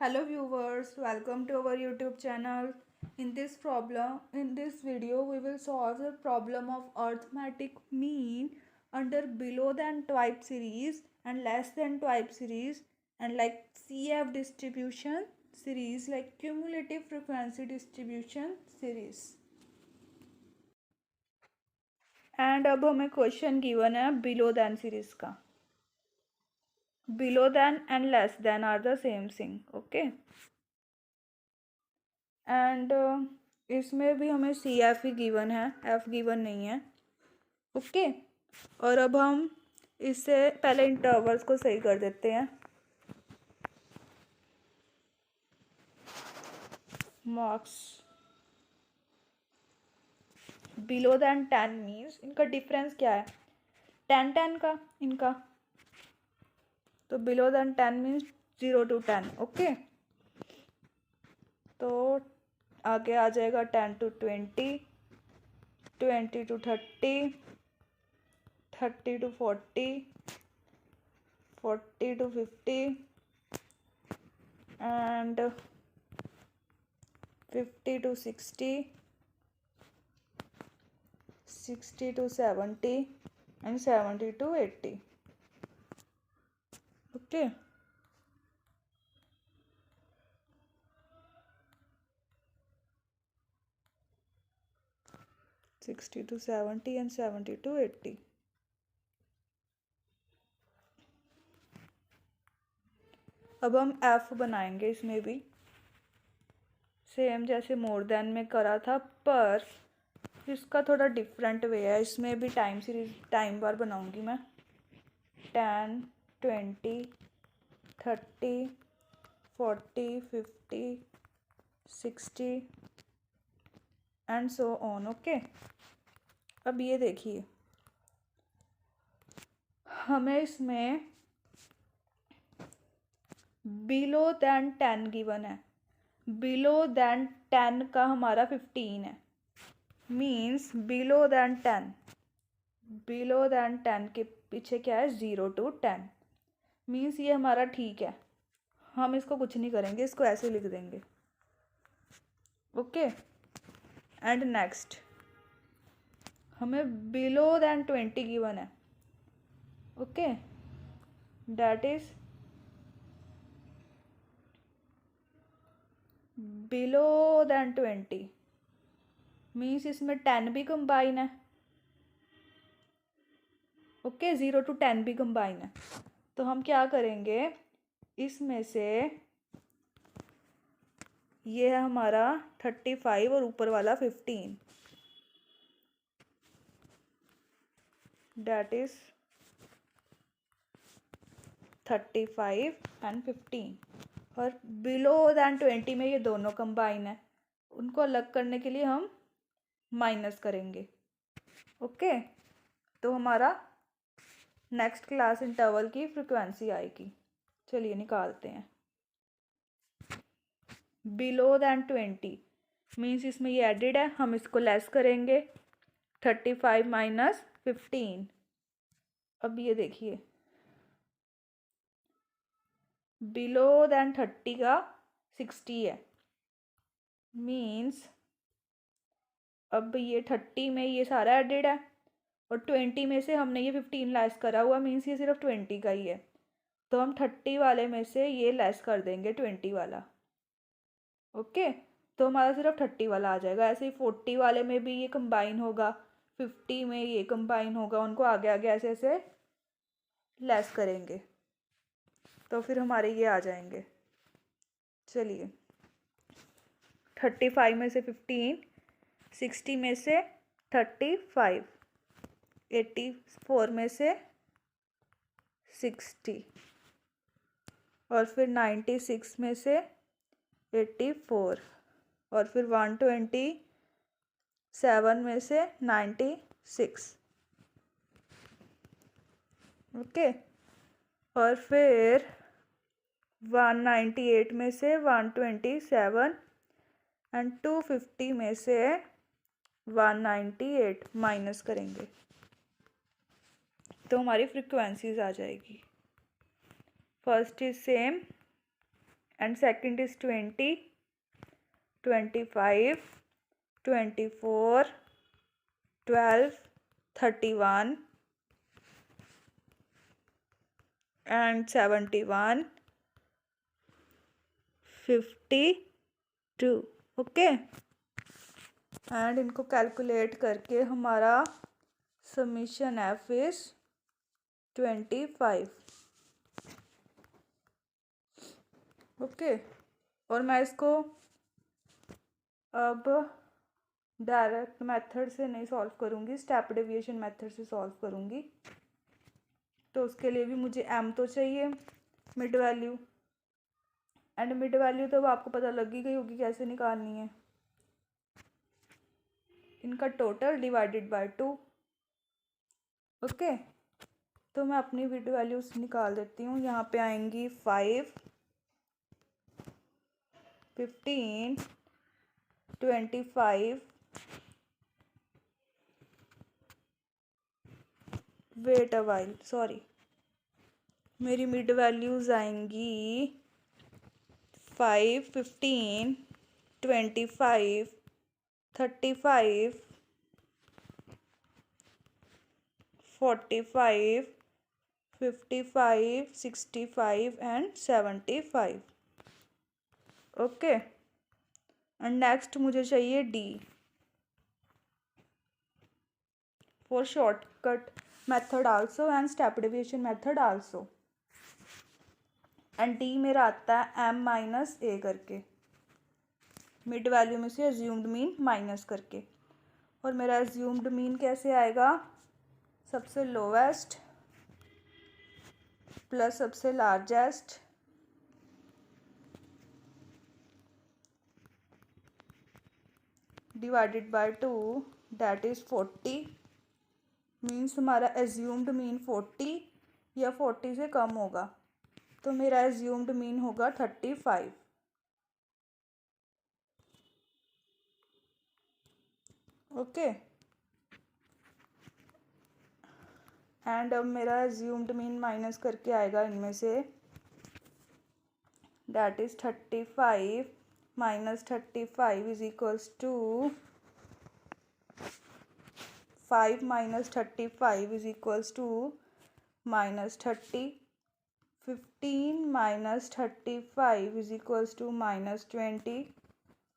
Hello viewers, welcome to our YouTube channel. In this video, we will solve the problem of arithmetic mean under below than type series and less than type series and like CF distribution series like cumulative frequency distribution series. And अब हमें question given है below then series का. Below than and less than are the same thing. Okay. And इसमें भी हमें C F ही given है, F given नहीं है. ओके. और अब हम इससे पहले इंटरवल्स को सही कर देते हैं. मार्क्स बिलो दैन 10 मीन्स इनका डिफरेंस क्या है, 10 का इनका. तो below than 10 means 0 to 10. Okay. तो आगे आ जाएगा 10 to 20, 20 to 30, 30 to 40, 40 to 50 and 50 to 60, 60 to 70 and 70 to 80. Okay. Sixty to 70 and 70 to 80. अब हम एफ बनाएंगे इसमें भी सेम जैसे मोर देन में करा था, पर इसका थोड़ा डिफरेंट वे है. इसमें भी टाइम सीरीज टाइम बार बनाऊंगी मैं. 10, 20, 30, 40, 50, 60 एंड सो ऑन. ओके. अब ये देखिए, हमें इसमें बिलो दैन 10 गिवन है. बिलो दैन 10 का हमारा 15 है. Means below than 10, below than 10 के पीछे क्या है, 0 to 10. मीन्स ये हमारा ठीक है. हम इसको कुछ नहीं करेंगे, इसको ऐसे लिख देंगे. ओके. एंड नेक्स्ट हमें बिलो दैन 20 गिवन है. Okay. That is below than 20 means इसमें 10 भी कंबाइन है. ओके. 0 to 10 भी कंबाइन है. तो हम क्या करेंगे, इसमें से ये है हमारा 35 और ऊपर वाला 15. That is 35 and 15. और बिलो दैन 20 में ये दोनों कंबाइन है. उनको अलग करने के लिए हम माइनस करेंगे. ओके. तो हमारा नेक्स्ट क्लास इंटरवल की फ्रिक्वेंसी आएगी. चलिए निकालते हैं. बिलो दैन 20 मीन्स इसमें ये एडिड है, हम इसको लेस करेंगे. 35 माइनस 15. अब ये देखिए, बिलो दैन 30 का 60 है. मीन्स अब ये 30 में ये सारा एडिड है और 20 में से हमने ये 15 लेस करा हुआ, मीन्स ये सिर्फ 20 का ही है. तो हम 30 वाले में से ये लेस कर देंगे 20 वाला. ओके. तो हमारा सिर्फ 30 वाला आ जाएगा. ऐसे ही 40 वाले में भी ये कंबाइन होगा, 50 में ये कंबाइन होगा. उनको आगे आगे ऐसे ऐसे लेस करेंगे तो फिर हमारे ये आ जाएंगे. चलिए, 35 में से 15, 60 में से 35, 84 में से 60 और फिर 96 में से 84 और फिर 127 में से 96. ओके. और फिर 198 में से 127 एंड 250 में से 198 माइनस करेंगे तो हमारी फ्रिक्वेंसीज आ जाएगी. First is same and second is 20, 25, 24, 12, 31 and 71, 52. Okay, and इनको कैलकुलेट करके हमारा समीशन एफ इज 25. ओके, और मैं इसको अब डायरेक्ट मेथड से नहीं सॉल्व करूँगी, स्टेप डेविएशन मेथड से सॉल्व करूँगी. तो उसके लिए भी मुझे m तो चाहिए mid value, and mid value तो अब आपको पता लग ही गई होगी कैसे निकालनी है. इनका टोटल डिवाइडेड बाय 2. ओके, तो मैं अपनी मिड वैल्यूज निकाल देती हूँ. यहाँ पे आएंगी 5, 15, 25, वेट अ वाइल, सॉरी, मेरी मिड वैल्यूज आएंगी 5, 15, 25, 35, 45, 55, 65 and 75. ओके, एंड नेक्स्ट मुझे चाहिए D for shortcut method also and step deviation method also. And D मेरा आता है m माइनस ए करके, मिड वैल्यू में से एज्यूम्ड मीन माइनस करके. और मेरा एज्यूम्ड मीन कैसे आएगा? सबसे लोवेस्ट प्लस सबसे largest divided by 2, that is 40. Means हमारा एज्यूम्ड मीन 40 या 40 से कम होगा, तो मेरा एज्यूम्ड मीन होगा 35. ओके, एंड अब मेरा एज्यूम्ड मीन माइनस करके आएगा इनमें से, that is 35 minus 35 is equals to 5 minus 35 is equals to minus 30. 15 minus 35 is equals to minus 20.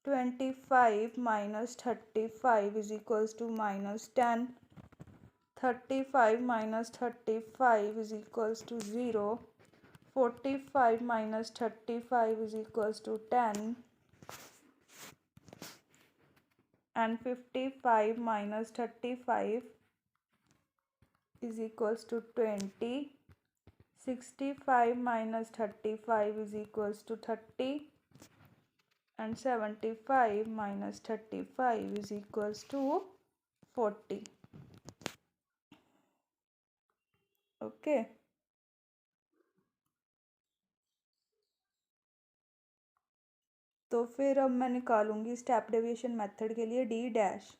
25 minus 35 is equals to minus 10. 35 minus 35 is equals to 0. 45 minus 35 is equals to 10. And 55 minus 35 is equals to 20. 65 minus 35 is equals to 30. And 75 minus 35 is equals to 40. Okay, तो फिर अब मैं निकालूंगी step deviation method के लिए D dash.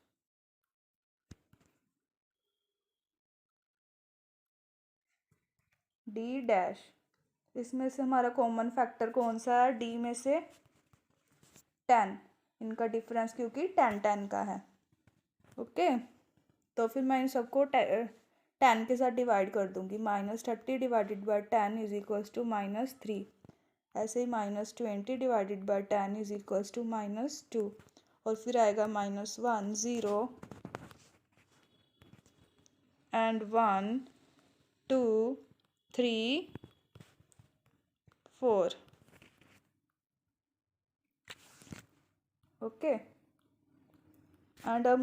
D dash, इसमें से हमारा common factor कौन सा है? डी में से 10, इनका डिफरेंस क्योंकि 10 10 का है. ओके, तो फिर मैं इन सबको 10 के साथ डिवाइड कर दूंगी. -30 divided by 10 is equals to -3. ऐसे ही -20 divided by 10 is equals to -2. और फिर आएगा -1 0 एंड 1 2 3 4. ओके, एंड अब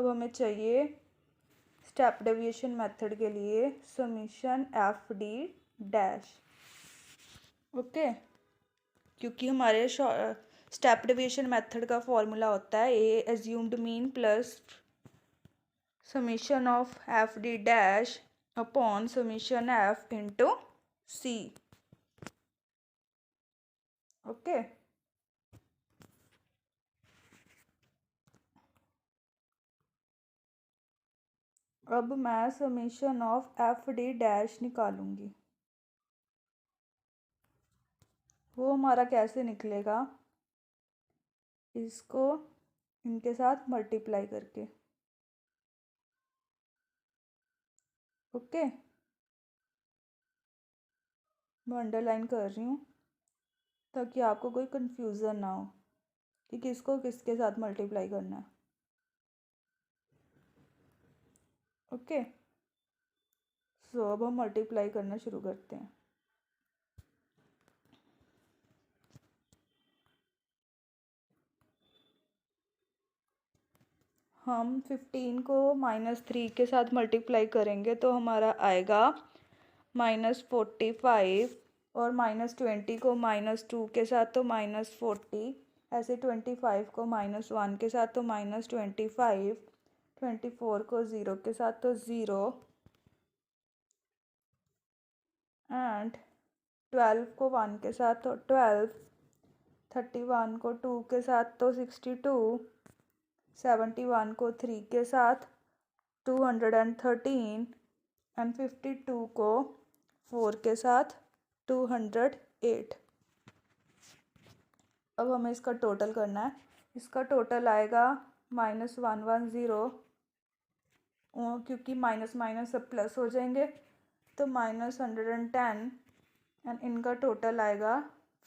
हमें चाहिए स्टेप डेविएशन मेथड के लिए summation f d dash. Okay, क्योंकि हमारे स्टेप डेविएशन मेथड का फॉर्मूला होता है a assumed mean plus summation of f d dash upon summation f into c. Okay, अब मैं summation of f d dash निकालूंगी. वो हमारा कैसे निकलेगा, इसको इनके साथ मल्टीप्लाई करके। ओके, मैं अंडरलाइन कर रही हूँ ताकि आपको कोई कंफ्यूज़न ना हो कि किसको किसके साथ मल्टीप्लाई करना है। ओके, सो अब हम मल्टीप्लाई करना शुरू करते हैं। हम 15 को -3 के साथ मल्टीप्लाई करेंगे तो हमारा आएगा -45, और -20 को -2 के साथ तो -40, ऐसे 25 को -1 के साथ तो -25, 24 को 0 के साथ तो 0, एंड 12 को 1 के साथ तो 12, 31 को 2 के साथ तो 62, 71 को 3 के साथ 213, एंड 52 को 4 के साथ 208। अब हमें इसका टोटल करना है। इसका टोटल आएगा -110, क्योंकि माइनस माइनस सब प्लस हो जाएंगे तो -110, एंड इनका टोटल आएगा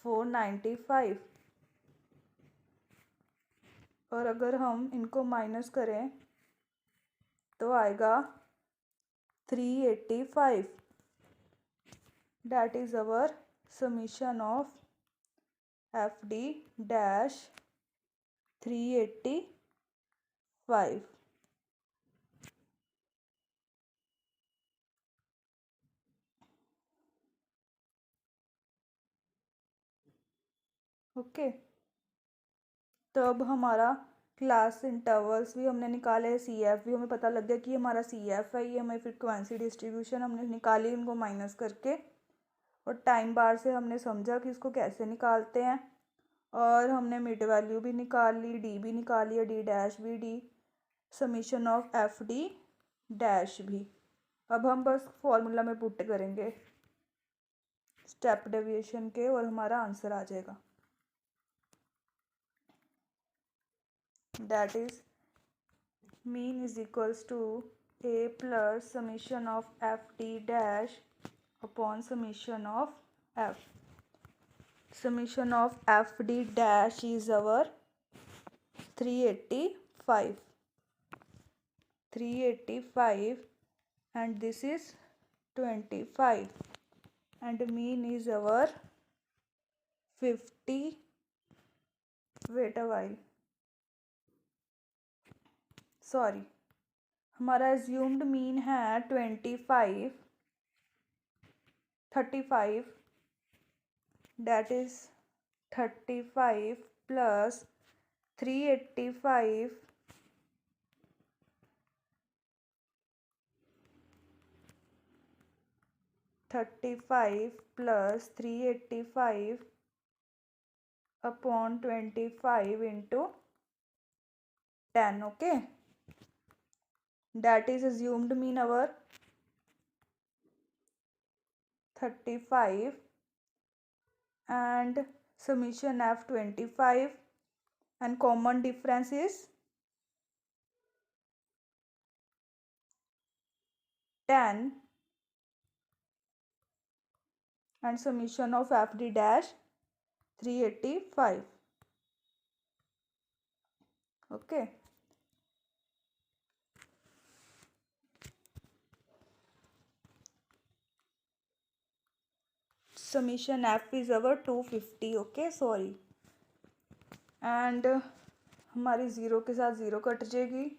495। और अगर हम इनको माइनस करें तो आएगा 385। That is our summation of FD dash 385. Okay, तो अब हमारा क्लास इंटरवल्स भी हमने निकाले, CF भी हमें पता लग गया कि हमारा CF है, ये हमें फ्रिक्वेंसी डिस्ट्रीब्यूशन हमने निकाली इनको माइनस करके, और टाइम बार से हमने समझा कि इसको कैसे निकालते हैं, और हमने मिड वैल्यू भी निकाल ली, डी भी निकाल लिया, डी डैश भी, D summation of FD dash भी। अब हम बस फॉर्मूला में पुट करेंगे स्टेप डेविएशन के और हमारा आंसर आ जाएगा। That is mean is equals to A plus summation of FD dash upon summation of F. Summation of FD dash is our 385. 385, and this is 25, and mean is our 50. Wait a while, sorry, हमारा assumed mean है 35, that is 35 plus 385, plus 385 upon 25 into 10. Okay, that is assumed mean our 35, and summation F 25, and common difference is 10, and summation of FD dash 385. Okay, summation F is our 250. Okay, sorry, and हमारी zero के साथ zero cut जाएगी,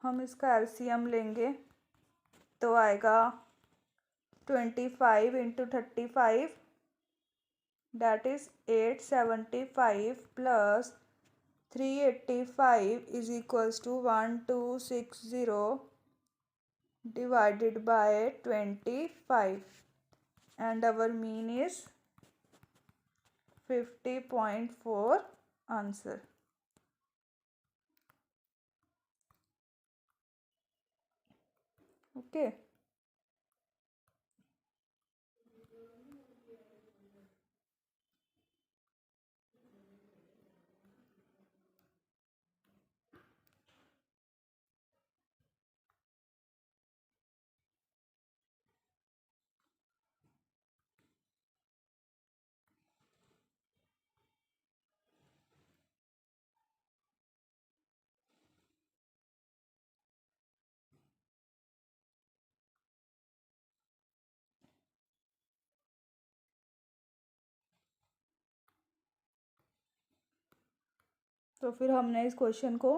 हम इसका LCM लेंगे तो आएगा 25 into 35, that is 875 plus 385 is equals to 1260 divided by 25, and our mean is 50.4 answer. Okay, तो फिर हमने इस क्वेश्चन को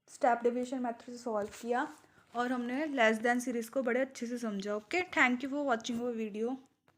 स्टेप डिवीजन मेथड से सॉल्व किया और हमने लेस देन सीरीज़ को बड़े अच्छे से समझा। Okay, thank you for watching our video.